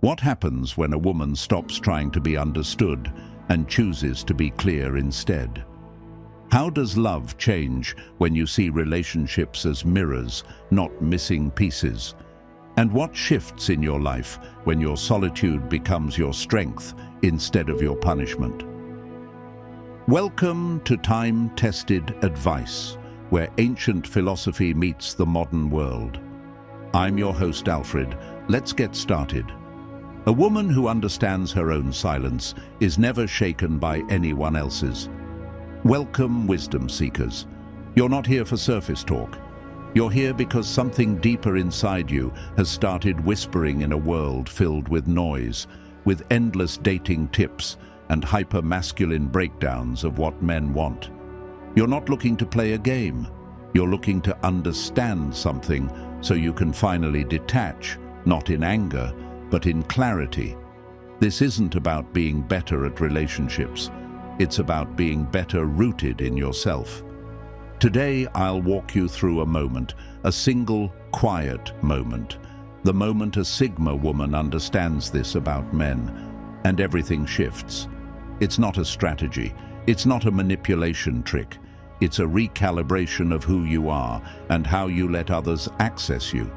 What happens when a woman stops trying to be understood and chooses to be clear instead? How does love change when you see relationships as mirrors, not missing pieces? And what shifts in your life when your solitude becomes your strength instead of your punishment? Welcome to time-tested advice, where ancient philosophy meets the modern world. I'm your host, Alfred. Let's get started. A woman who understands her own silence is never shaken by anyone else's. Welcome, wisdom seekers. You're not here for surface talk. You're here because something deeper inside you has started whispering in a world filled with noise, with endless dating tips and hyper-masculine breakdowns of what men want. You're not looking to play a game. You're looking to understand something so you can finally detach, not in anger, but in clarity. This isn't about being better at relationships. It's about being better rooted in yourself. Today, I'll walk you through a moment, a single, quiet moment. The moment a Sigma woman understands this about men, and everything shifts. It's not a strategy. It's not a manipulation trick. It's a recalibration of who you are and how you let others access you.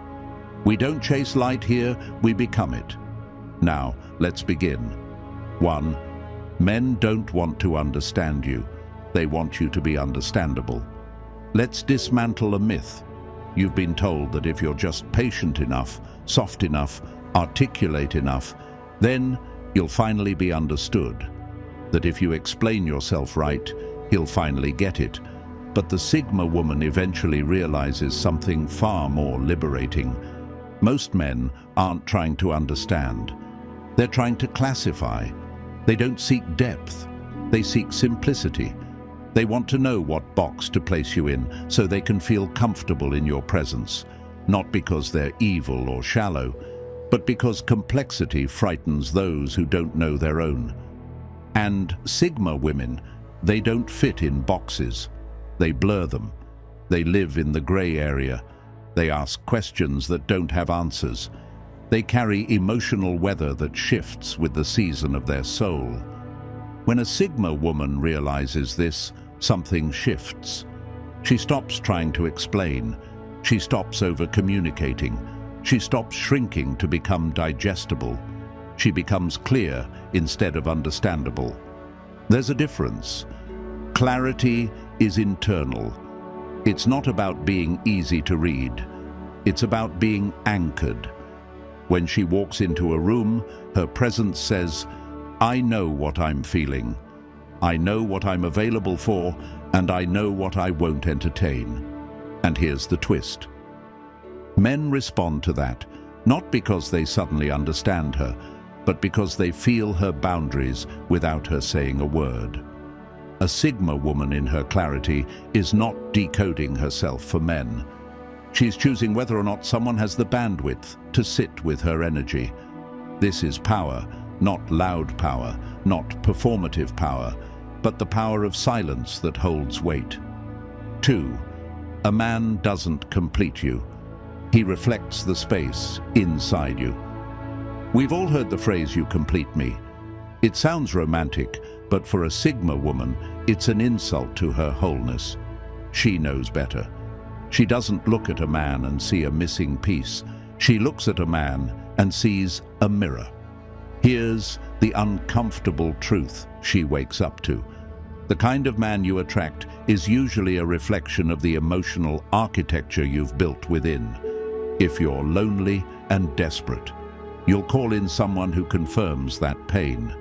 We don't chase light here, we become it. Now, let's begin. 1. Men don't want to understand you. They want you to be understandable. Let's dismantle a myth. You've been told that if you're just patient enough, soft enough, articulate enough, then you'll finally be understood. That if you explain yourself right, he'll finally get it. But the Sigma woman eventually realizes something far more liberating. Most men aren't trying to understand. They're trying to classify. They don't seek depth. They seek simplicity. They want to know what box to place you in so they can feel comfortable in your presence, not because they're evil or shallow, but because complexity frightens those who don't know their own. And Sigma women, they don't fit in boxes. They blur them. They live in the gray area. They ask questions that don't have answers. They carry emotional weather that shifts with the season of their soul. When a Sigma woman realizes this, something shifts. She stops trying to explain. She stops over-communicating. She stops shrinking to become digestible. She becomes clear instead of understandable. There's a difference. Clarity is internal. It's not about being easy to read. It's about being anchored. When she walks into a room, her presence says, I know what I'm feeling. I know what I'm available for, and I know what I won't entertain. And here's the twist. Men respond to that, not because they suddenly understand her, but because they feel her boundaries without her saying a word. A Sigma woman in her clarity is not decoding herself for men. She's choosing whether or not someone has the bandwidth to sit with her energy. This is power, not loud power, not performative power, but the power of silence that holds weight. 2. A man doesn't complete you. He reflects the space inside you. We've all heard the phrase, "you complete me." It sounds romantic, but for a Sigma woman, it's an insult to her wholeness. She knows better. She doesn't look at a man and see a missing piece. She looks at a man and sees a mirror. Here's the uncomfortable truth she wakes up to. The kind of man you attract is usually a reflection of the emotional architecture you've built within. If you're lonely and desperate, you'll call in someone who confirms that pain.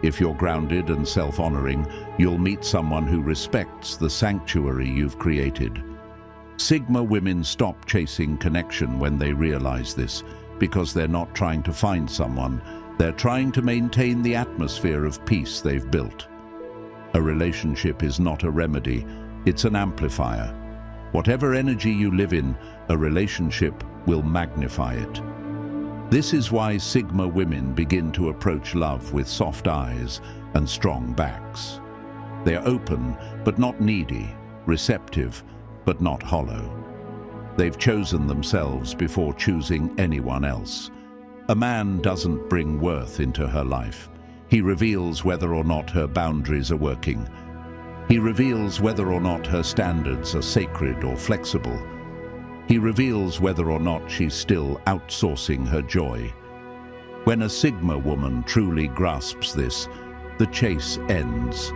If you're grounded and self-honoring, you'll meet someone who respects the sanctuary you've created. Sigma women stop chasing connection when they realize this, because they're not trying to find someone, they're trying to maintain the atmosphere of peace they've built. A relationship is not a remedy, it's an amplifier. Whatever energy you live in, a relationship will magnify it. This is why Sigma women begin to approach love with soft eyes and strong backs. They're open, but not needy, receptive, but not hollow. They've chosen themselves before choosing anyone else. A man doesn't bring worth into her life. He reveals whether or not her boundaries are working. He reveals whether or not her standards are sacred or flexible. He reveals whether or not she's still outsourcing her joy. When a Sigma woman truly grasps this, the chase ends.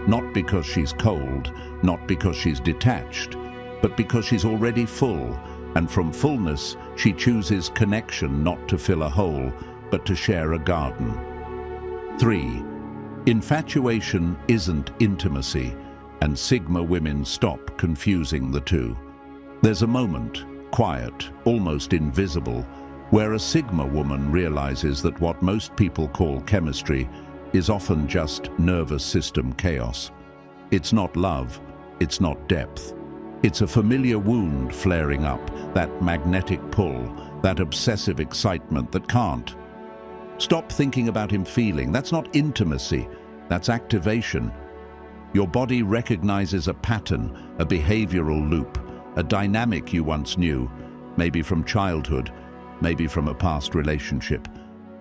Not because she's cold, not because she's detached, but because she's already full, and from fullness she chooses connection not to fill a hole, but to share a garden. 3. Infatuation isn't intimacy, and Sigma women stop confusing the two. There's a moment, quiet, almost invisible, where a Sigma woman realizes that what most people call chemistry is often just nervous system chaos. It's not love, it's not depth. It's a familiar wound flaring up, that magnetic pull, that obsessive excitement that can't. Stop thinking about him feeling. That's not intimacy, that's activation. Your body recognizes a pattern, a behavioral loop, a dynamic you once knew, maybe from childhood, maybe from a past relationship,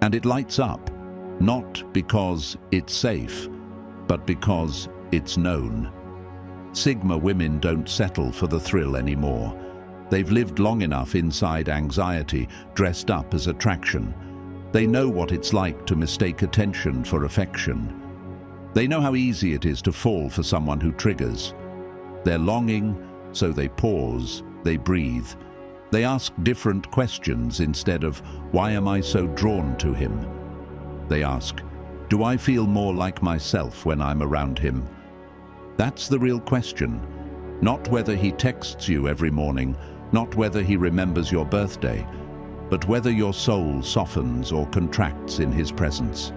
and it lights up, not because it's safe, but because it's known. Sigma women don't settle for the thrill anymore. They've lived long enough inside anxiety, dressed up as attraction. They know what it's like to mistake attention for affection. They know how easy it is to fall for someone who triggers. They're longing, so they pause, they breathe. They ask different questions instead of, why am I so drawn to him? They ask, do I feel more like myself when I'm around him? That's the real question. Not whether he texts you every morning, not whether he remembers your birthday, but whether your soul softens or contracts in his presence.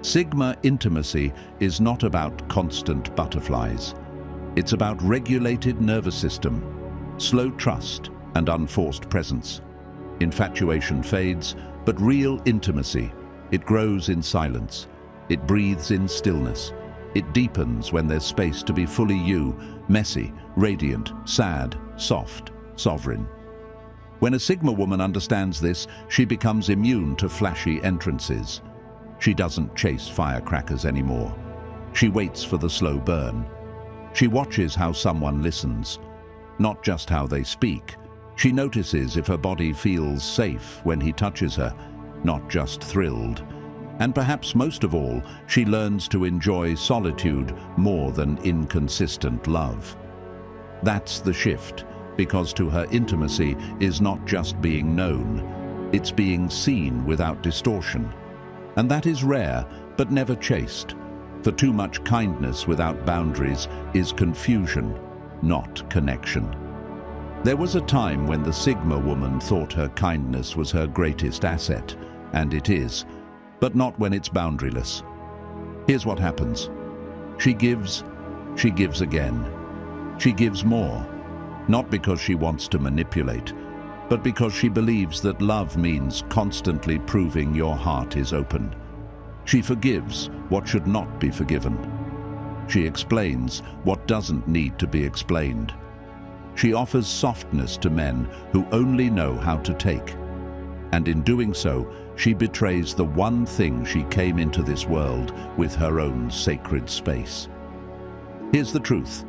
Sigma intimacy is not about constant butterflies. It's about regulated nervous system, slow trust, and unforced presence. Infatuation fades, but real intimacy, it grows in silence. It breathes in stillness. It deepens when there's space to be fully you, messy, radiant, sad, soft, sovereign. When a Sigma woman understands this, she becomes immune to flashy entrances. She doesn't chase firecrackers anymore. She waits for the slow burn. She watches how someone listens, not just how they speak. She notices if her body feels safe when he touches her, not just thrilled. And perhaps most of all, she learns to enjoy solitude more than inconsistent love. That's the shift, because to her intimacy is not just being known, it's being seen without distortion. And that is rare, but never chaste. For too much kindness without boundaries is confusion, not connection. There was a time when the Sigma woman thought her kindness was her greatest asset, and it is, but not when it's boundaryless. Here's what happens. She gives again. She gives more, not because she wants to manipulate, but because she believes that love means constantly proving your heart is open. She forgives what should not be forgiven. She explains what doesn't need to be explained. She offers softness to men who only know how to take. And in doing so, she betrays the one thing she came into this world with, her own sacred space. Here's the truth.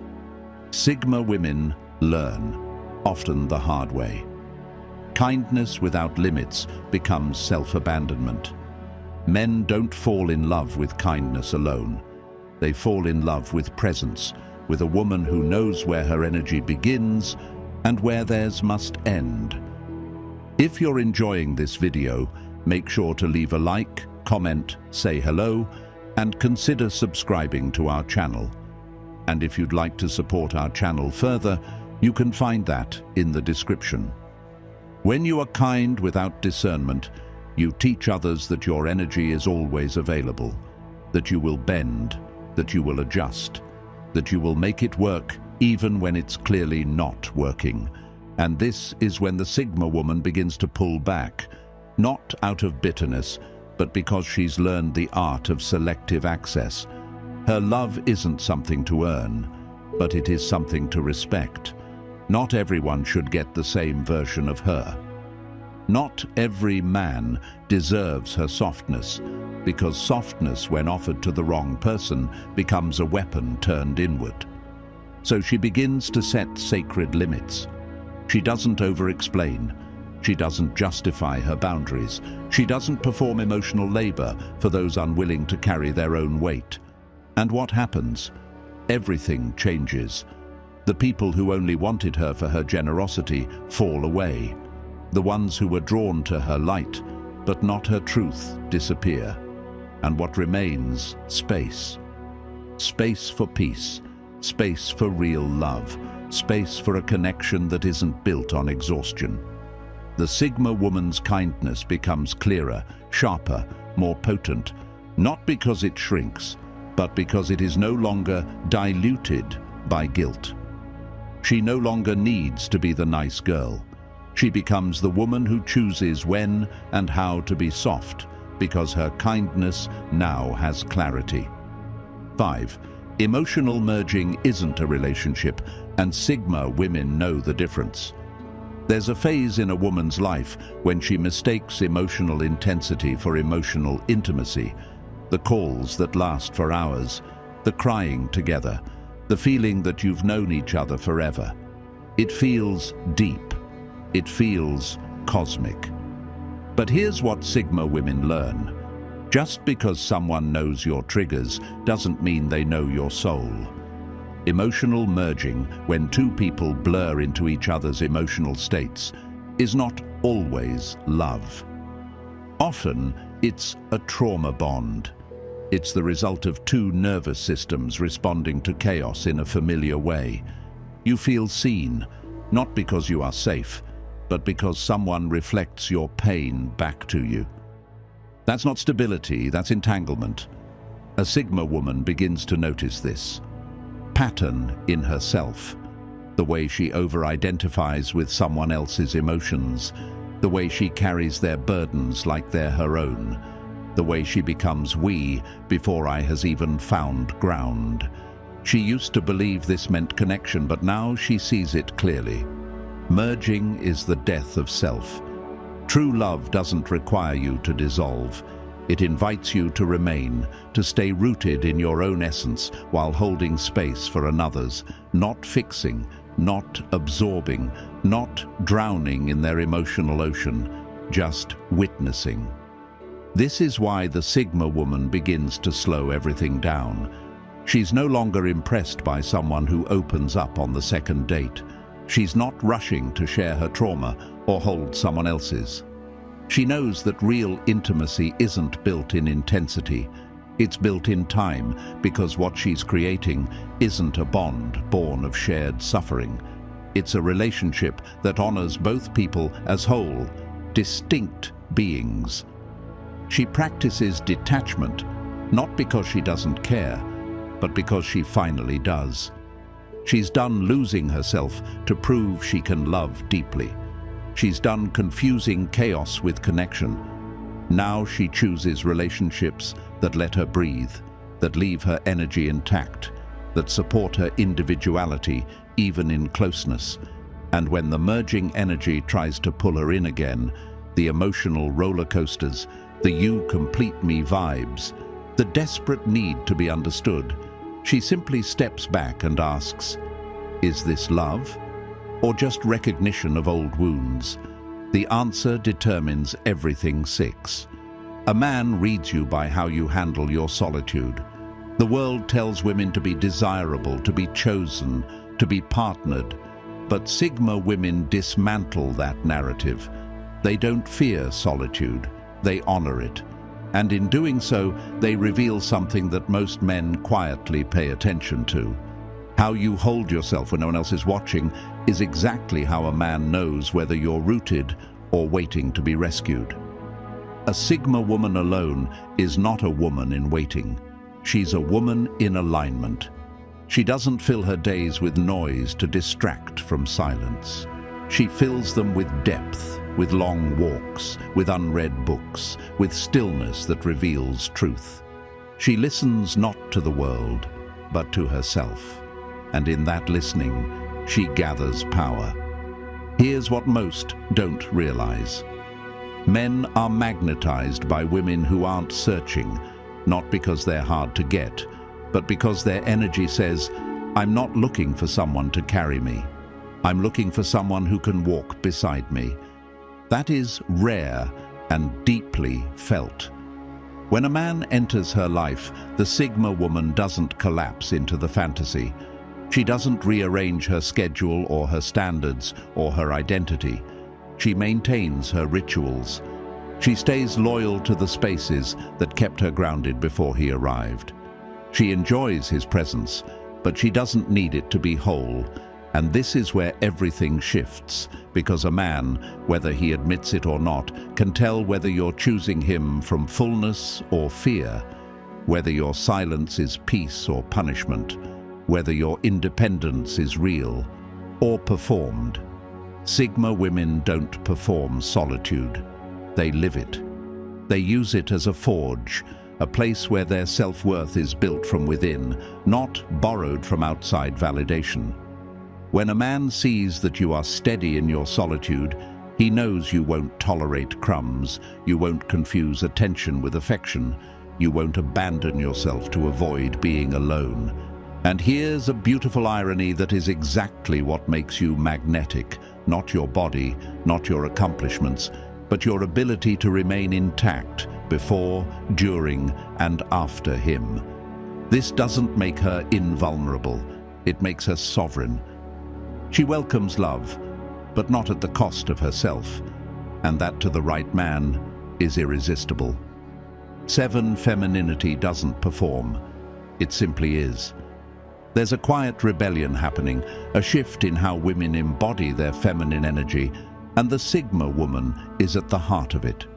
Sigma women learn, often the hard way. Kindness without limits becomes self-abandonment. Men don't fall in love with kindness alone. They fall in love with presence, with a woman who knows where her energy begins and where theirs must end. If you're enjoying this video, make sure to leave a like, comment, say hello, and consider subscribing to our channel. And if you'd like to support our channel further, you can find that in the description. When you are kind without discernment, you teach others that your energy is always available, that you will bend, that you will adjust, that you will make it work even when it's clearly not working. And this is when the Sigma woman begins to pull back, not out of bitterness, but because she's learned the art of selective access. Her love isn't something to earn, but it is something to respect. Not everyone should get the same version of her. Not every man deserves her softness, because softness, when offered to the wrong person, becomes a weapon turned inward. So she begins to set sacred limits. She doesn't over-explain. She doesn't justify her boundaries. She doesn't perform emotional labor for those unwilling to carry their own weight. And what happens? Everything changes. The people who only wanted her for her generosity fall away. The ones who were drawn to her light, but not her truth, disappear. And what remains? Space. Space for peace. Space for real love. Space for a connection that isn't built on exhaustion. The Sigma woman's kindness becomes clearer, sharper, more potent, not because it shrinks, but because it is no longer diluted by guilt. She no longer needs to be the nice girl. She becomes the woman who chooses when and how to be soft, because her kindness now has clarity. 5. Emotional merging isn't a relationship, and Sigma women know the difference. There's a phase in a woman's life when she mistakes emotional intensity for emotional intimacy. The calls that last for hours, the crying together, the feeling that you've known each other forever. It feels deep. It feels cosmic. But here's what Sigma women learn. Just because someone knows your triggers doesn't mean they know your soul. Emotional merging, when two people blur into each other's emotional states, is not always love. Often, it's a trauma bond. It's the result of two nervous systems responding to chaos in a familiar way. You feel seen, not because you are safe, but because someone reflects your pain back to you. That's not stability, that's entanglement. A Sigma woman begins to notice this. Pattern in herself, the way she over-identifies with someone else's emotions, the way she carries their burdens like they're her own, the way she becomes we before I has even found ground. She used to believe this meant connection, but now she sees it clearly. Merging is the death of self. True love doesn't require you to dissolve. It invites you to remain, to stay rooted in your own essence while holding space for another's, not fixing, not absorbing, not drowning in their emotional ocean, just witnessing. This is why the Sigma woman begins to slow everything down. She's no longer impressed by someone who opens up on the second date. She's not rushing to share her trauma or hold someone else's. She knows that real intimacy isn't built in intensity. It's built in time, because what she's creating isn't a bond born of shared suffering. It's a relationship that honors both people as whole, distinct beings. She practices detachment, not because she doesn't care, but because she finally does. She's done losing herself to prove she can love deeply. She's done confusing chaos with connection. Now she chooses relationships that let her breathe, that leave her energy intact, that support her individuality even in closeness. And when the merging energy tries to pull her in again, the emotional roller coasters, the "you complete me" vibes, the desperate need to be understood, she simply steps back and asks, is this love? Or just recognition of old wounds? The answer determines everything. 6. A man reads you by how you handle your solitude. The world tells women to be desirable, to be chosen, to be partnered. But Sigma women dismantle that narrative. They don't fear solitude, they honor it. And in doing so, they reveal something that most men quietly pay attention to. How you hold yourself when no one else is watching is exactly how a man knows whether you're rooted or waiting to be rescued. A Sigma woman alone is not a woman in waiting. She's a woman in alignment. She doesn't fill her days with noise to distract from silence. She fills them with depth, with long walks, with unread books, with stillness that reveals truth. She listens not to the world, but to herself. And in that listening, she gathers power. Here's what most don't realize. Men are magnetized by women who aren't searching, not because they're hard to get, but because their energy says, "I'm not looking for someone to carry me. I'm looking for someone who can walk beside me." That is rare and deeply felt. When a man enters her life, the Sigma woman doesn't collapse into the fantasy. She doesn't rearrange her schedule or her standards or her identity. She maintains her rituals. She stays loyal to the spaces that kept her grounded before he arrived. She enjoys his presence, but she doesn't need it to be whole. And this is where everything shifts, because a man, whether he admits it or not, can tell whether you're choosing him from fullness or fear, whether your silence is peace or punishment, whether your independence is real or performed. Sigma women don't perform solitude. They live it. They use it as a forge, a place where their self-worth is built from within, not borrowed from outside validation. When a man sees that you are steady in your solitude, he knows you won't tolerate crumbs, you won't confuse attention with affection, you won't abandon yourself to avoid being alone. And here's a beautiful irony that is exactly what makes you magnetic, not your body, not your accomplishments, but your ability to remain intact before, during, and after him. This doesn't make her invulnerable, it makes her sovereign. She welcomes love, but not at the cost of herself, and that to the right man is irresistible. 7. Femininity doesn't perform. It simply is. There's a quiet rebellion happening, a shift in how women embody their feminine energy, and the Sigma woman is at the heart of it.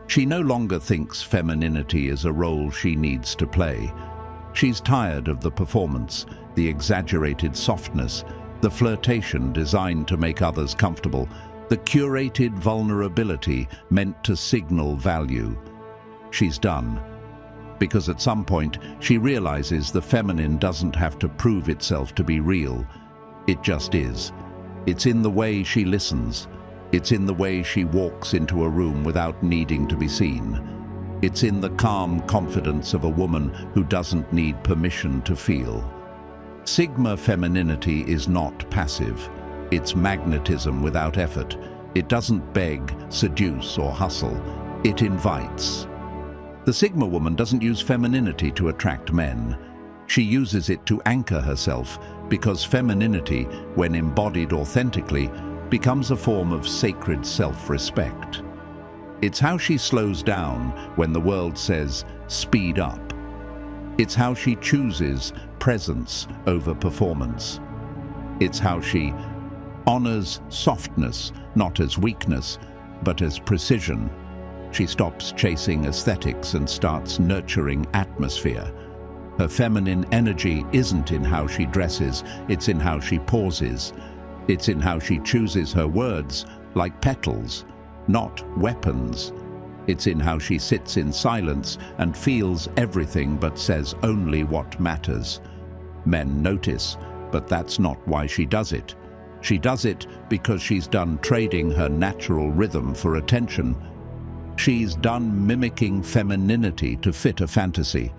She no longer thinks femininity is a role she needs to play. She's tired of the performance, the exaggerated softness, the flirtation designed to make others comfortable, the curated vulnerability meant to signal value. She's done. Because at some point, she realizes the feminine doesn't have to prove itself to be real. It just is. It's in the way she listens. It's in the way she walks into a room without needing to be seen. It's in the calm confidence of a woman who doesn't need permission to feel. Sigma femininity is not passive. It's magnetism without effort. It doesn't beg, seduce, or hustle. It invites. The Sigma woman doesn't use femininity to attract men. She uses it to anchor herself, because femininity, when embodied authentically, becomes a form of sacred self-respect. It's how she slows down when the world says, "Speed up." It's how she chooses presence over performance. It's how she honors softness, not as weakness, but as precision. She stops chasing aesthetics and starts nurturing atmosphere. Her feminine energy isn't in how she dresses, it's in how she pauses. It's in how she chooses her words, like petals, not weapons. It's in how she sits in silence and feels everything but says only what matters. Men notice, but that's not why she does it. She does it because she's done trading her natural rhythm for attention. She's done mimicking femininity to fit a fantasy.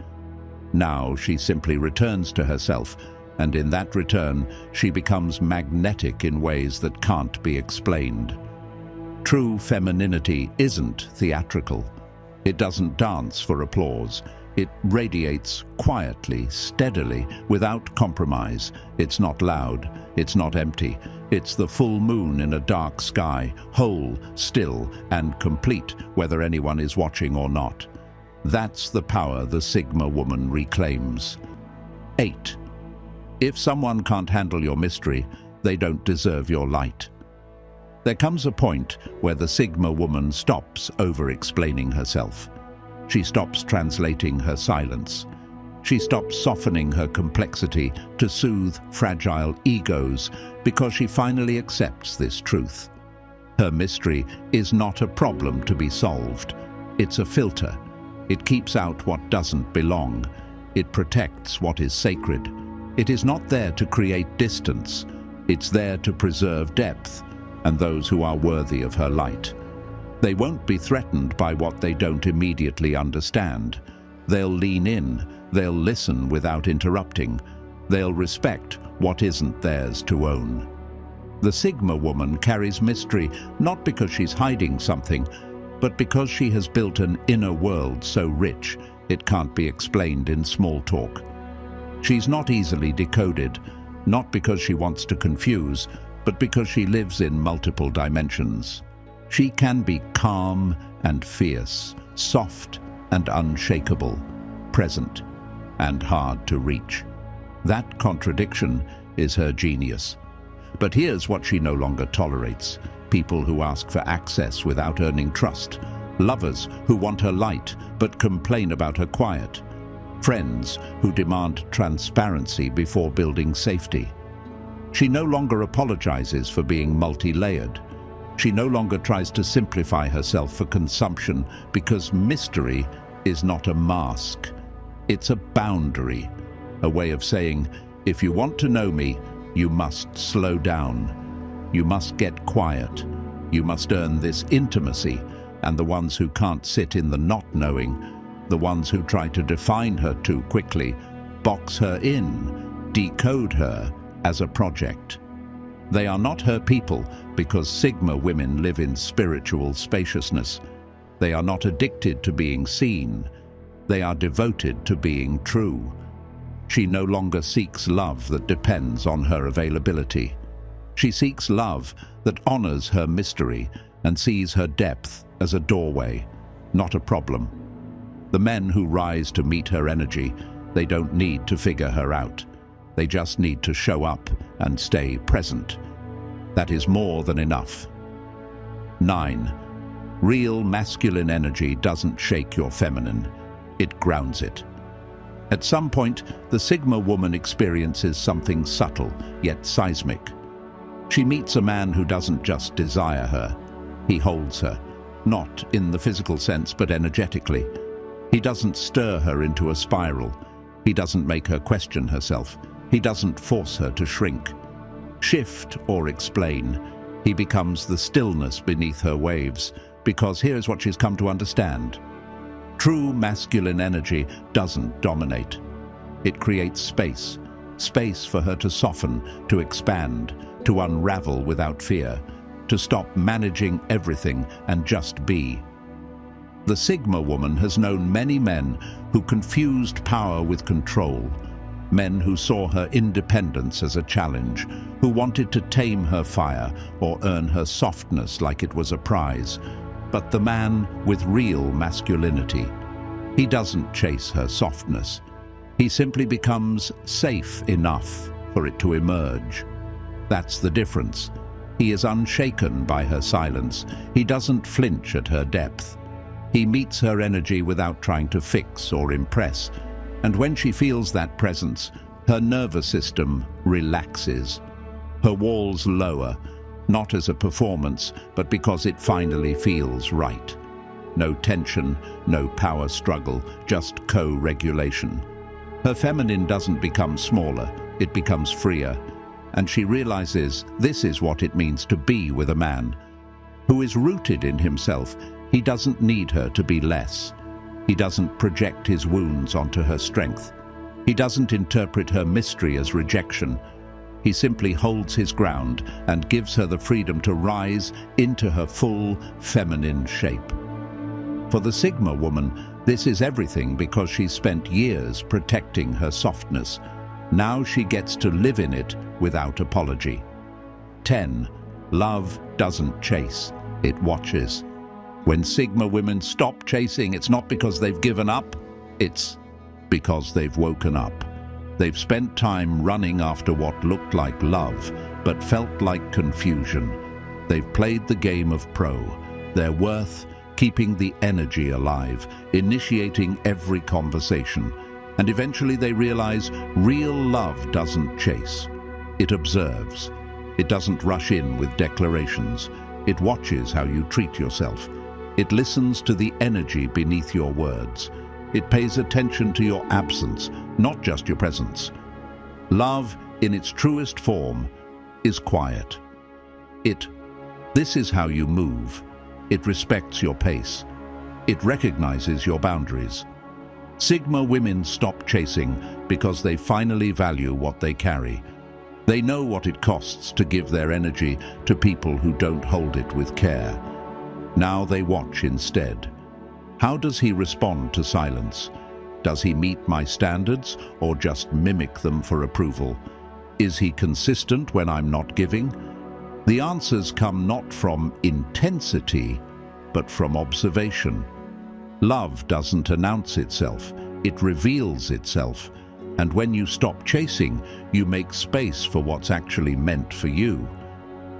Now she simply returns to herself, and in that return, she becomes magnetic in ways that can't be explained. True femininity isn't theatrical. It doesn't dance for applause. It radiates quietly, steadily, without compromise. It's not loud. It's not empty. It's the full moon in a dark sky, whole, still, and complete, whether anyone is watching or not. That's the power the Sigma woman reclaims. 8. If someone can't handle your mystery, they don't deserve your light. There comes a point where the Sigma woman stops over-explaining herself. She stops translating her silence. She stops softening her complexity to soothe fragile egos because she finally accepts this truth. Her mystery is not a problem to be solved. It's a filter. It keeps out what doesn't belong. It protects what is sacred. It is not there to create distance. It's there to preserve depth and those who are worthy of her light. They won't be threatened by what they don't immediately understand. They'll lean in, they'll listen without interrupting, they'll respect what isn't theirs to own. The Sigma woman carries mystery not because she's hiding something, but because she has built an inner world so rich it can't be explained in small talk. She's not easily decoded, not because she wants to confuse, but because she lives in multiple dimensions. She can be calm and fierce, soft and unshakable, present and hard to reach. That contradiction is her genius. But here's what she no longer tolerates: people who ask for access without earning trust, lovers who want her light but complain about her quiet, friends who demand transparency before building safety. She no longer apologizes for being multi-layered. She no longer tries to simplify herself for consumption, because mystery is not a mask. It's a boundary, a way of saying, if you want to know me, you must slow down. You must get quiet. You must earn this intimacy, and the ones who can't sit in the not knowing, the ones who try to define her too quickly, box her in, decode her as a project. They are not her people because Sigma women live in spiritual spaciousness. They are not addicted to being seen. They are devoted to being true. She no longer seeks love that depends on her availability. She seeks love that honors her mystery and sees her depth as a doorway, not a problem. The men who rise to meet her energy, they don't need to figure her out. They just need to show up and stay present. That is more than enough. 9. Real masculine energy doesn't shake your feminine. It grounds it. At some point, the Sigma woman experiences something subtle, yet seismic. She meets a man who doesn't just desire her. He holds her, not in the physical sense, but energetically. He doesn't stir her into a spiral. He doesn't make her question herself. He doesn't force her to shrink, shift, or explain. He becomes the stillness beneath her waves, because here's what she's come to understand. True masculine energy doesn't dominate. It creates space, space for her to soften, to expand, to unravel without fear, to stop managing everything and just be. The Sigma woman has known many men who confused power with control, men who saw her independence as a challenge, who wanted to tame her fire or earn her softness like it was a prize. But the man with real masculinity, he doesn't chase her softness. He simply becomes safe enough for it to emerge. That's the difference. He is unshaken by her silence. He doesn't flinch at her depth. He meets her energy without trying to fix or impress. And when she feels that presence, her nervous system relaxes. Her walls lower, not as a performance, but because it finally feels right. No tension, no power struggle, just co-regulation. Her feminine doesn't become smaller, it becomes freer. And she realizes this is what it means to be with a man who is rooted in himself. He doesn't need her to be less. He doesn't project his wounds onto her strength. He doesn't interpret her mystery as rejection. He simply holds his ground and gives her the freedom to rise into her full feminine shape. For the Sigma woman, this is everything because she spent years protecting her softness. Now she gets to live in it without apology. 10. Love doesn't chase, it watches. When Sigma women stop chasing, it's not because they've given up, it's because they've woken up. They've spent time running after what looked like love, but felt like confusion. They've played the game of pro, their worth keeping the energy alive, initiating every conversation. And eventually they realize real love doesn't chase. It observes. It doesn't rush in with declarations. It watches how you treat yourself. It listens to the energy beneath your words. It pays attention to your absence, not just your presence. Love, in its truest form, is quiet. This is how you move. It respects your pace. It recognizes your boundaries. Sigma women stop chasing because they finally value what they carry. They know what it costs to give their energy to people who don't hold it with care. Now they watch instead. How does he respond to silence? Does he meet my standards or just mimic them for approval? Is he consistent when I'm not giving? The answers come not from intensity, but from observation. Love doesn't announce itself, it reveals itself. And when you stop chasing, you make space for what's actually meant for you.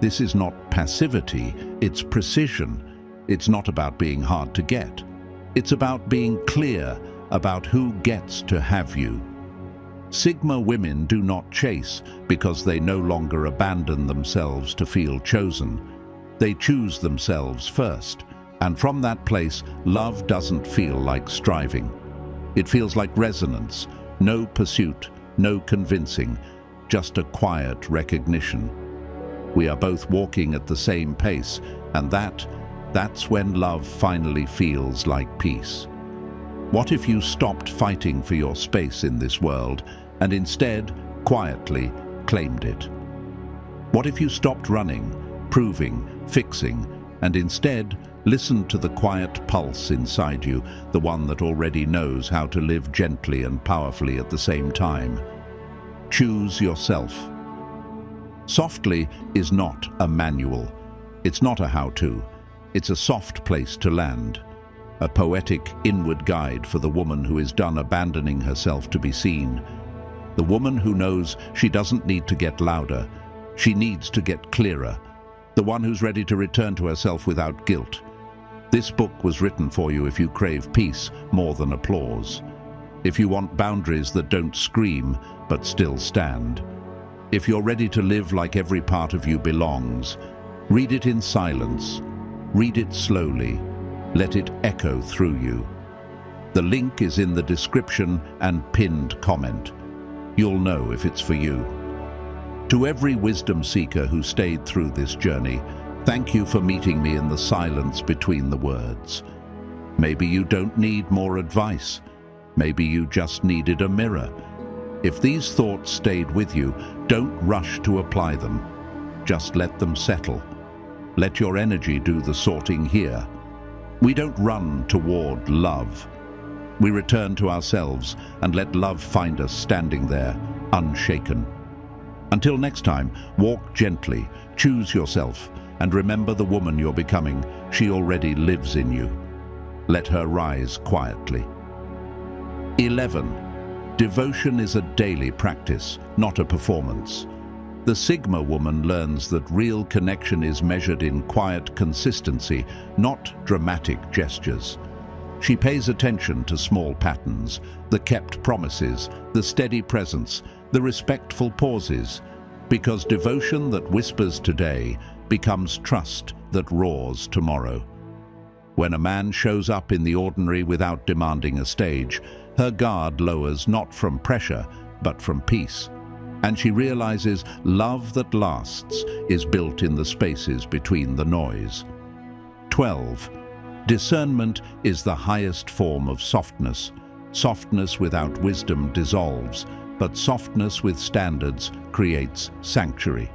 This is not passivity, it's precision. It's not about being hard to get. It's about being clear about who gets to have you. Sigma women do not chase because they no longer abandon themselves to feel chosen. They choose themselves first. And from that place, love doesn't feel like striving. It feels like resonance, no pursuit, no convincing, just a quiet recognition. We are both walking at the same pace, and that's when love finally feels like peace. What if you stopped fighting for your space in this world and instead, quietly, claimed it? What if you stopped running, proving, fixing, and instead listened to the quiet pulse inside you, the one that already knows how to live gently and powerfully at the same time? Choose yourself. Softly is not a manual. It's not a how-to. It's a soft place to land. A poetic inward guide for the woman who is done abandoning herself to be seen. The woman who knows she doesn't need to get louder, she needs to get clearer. The one who's ready to return to herself without guilt. This book was written for you if you crave peace more than applause. If you want boundaries that don't scream but still stand. If you're ready to live like every part of you belongs, read it in silence. Read it slowly. Let it echo through you. The link is in the description and pinned comment. You'll know if it's for you. To every wisdom seeker who stayed through this journey, thank you for meeting me in the silence between the words. Maybe you don't need more advice. Maybe you just needed a mirror. If these thoughts stayed with you, don't rush to apply them. Just let them settle. Let your energy do the sorting here. We don't run toward love. We return to ourselves and let love find us standing there, unshaken. Until next time, walk gently, choose yourself, and remember the woman you're becoming. She already lives in you. Let her rise quietly. 11. Devotion is a daily practice, not a performance. The Sigma woman learns that real connection is measured in quiet consistency, not dramatic gestures. She pays attention to small patterns, the kept promises, the steady presence, the respectful pauses, because devotion that whispers today becomes trust that roars tomorrow. When a man shows up in the ordinary without demanding a stage, her guard lowers not from pressure, but from peace. And she realizes love that lasts is built in the spaces between the noise. 12. Discernment is the highest form of softness. Softness without wisdom dissolves, but softness with standards creates sanctuary.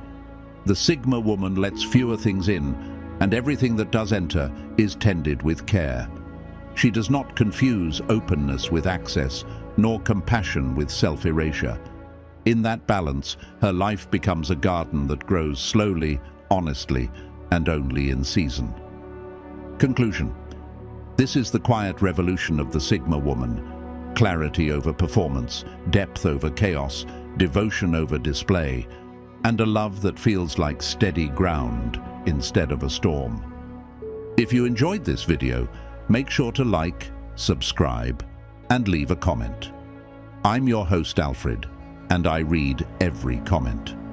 The Sigma woman lets fewer things in, and everything that does enter is tended with care. She does not confuse openness with access, nor compassion with self-erasure. In that balance, her life becomes a garden that grows slowly, honestly, and only in season. Conclusion. This is the quiet revolution of the Sigma woman. Clarity over performance, depth over chaos, devotion over display, and a love that feels like steady ground instead of a storm. If you enjoyed this video, make sure to like, subscribe, and leave a comment. I'm your host, Alfred, and I read every comment.